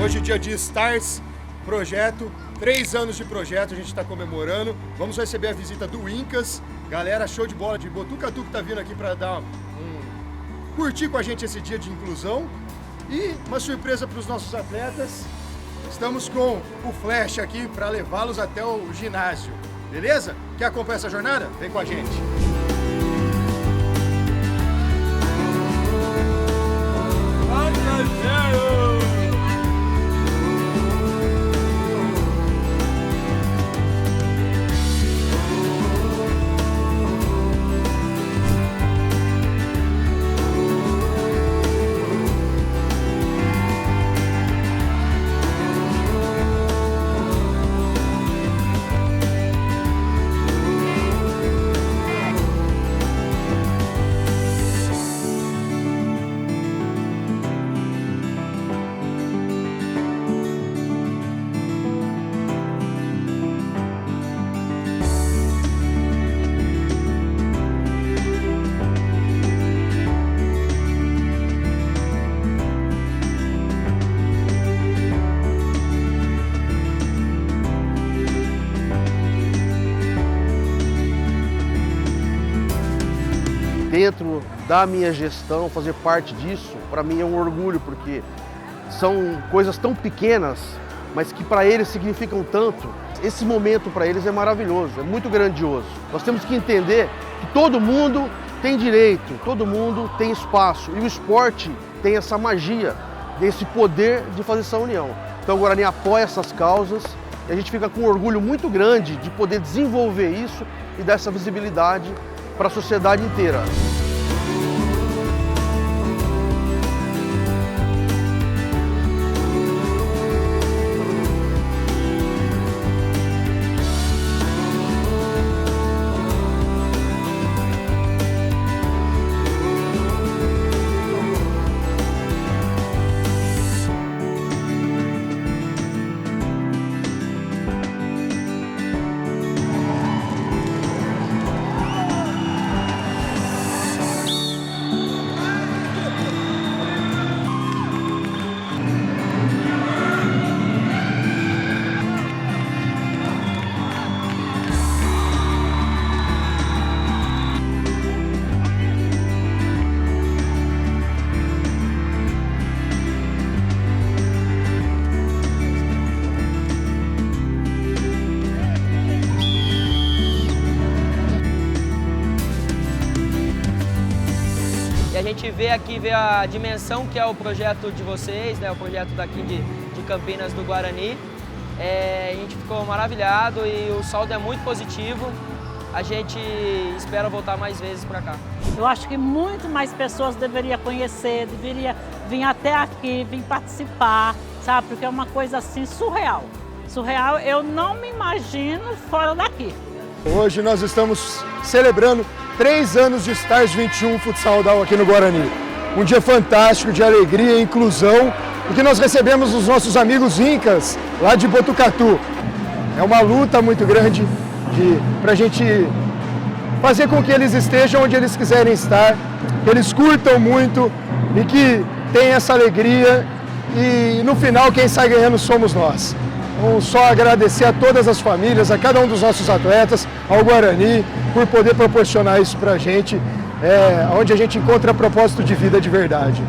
Hoje é dia de Stars Projeto, 3 anos de projeto, a gente está comemorando. Vamos receber a visita do Incas, galera show de bola de Botucatu que tá vindo aqui para dar curtir com a gente esse dia de inclusão. E uma surpresa para os nossos atletas, estamos com o Flash aqui para levá-los até o ginásio, beleza? Quer acompanhar essa jornada? Vem com a gente! Dentro da minha gestão, fazer parte disso, para mim é um orgulho, porque são coisas tão pequenas, mas que para eles significam tanto. Esse momento para eles é maravilhoso, é muito grandioso. Nós temos que entender que todo mundo tem direito, todo mundo tem espaço, e o esporte tem essa magia, desse poder de fazer essa união. Então o Guarani apoia essas causas e a gente fica com um orgulho muito grande de poder desenvolver isso e dar essa visibilidade para a sociedade inteira. A gente vê a dimensão que é o projeto de vocês, né, o projeto daqui de Campinas do Guarani. A gente ficou maravilhado e o saldo é muito positivo. A gente espera voltar mais vezes para cá. Eu acho que muito mais pessoas deveriam conhecer, deveriam vir até aqui, vir participar, sabe? Porque é uma coisa assim surreal. Surreal, eu não me imagino fora daqui. Hoje nós estamos celebrando 3 anos de Stars 21 Futsal Down aqui no Guarani. Um dia fantástico de alegria e inclusão, e que nós recebemos os nossos amigos Incas, lá de Botucatu. É uma luta muito grande para a gente fazer com que eles estejam onde eles quiserem estar, que eles curtam muito e que tenham essa alegria, e no final quem sai ganhando somos nós. Vamos só agradecer a todas as famílias, a cada um dos nossos atletas, ao Guarani, por poder proporcionar isso para a gente, onde a gente encontra propósito de vida de verdade.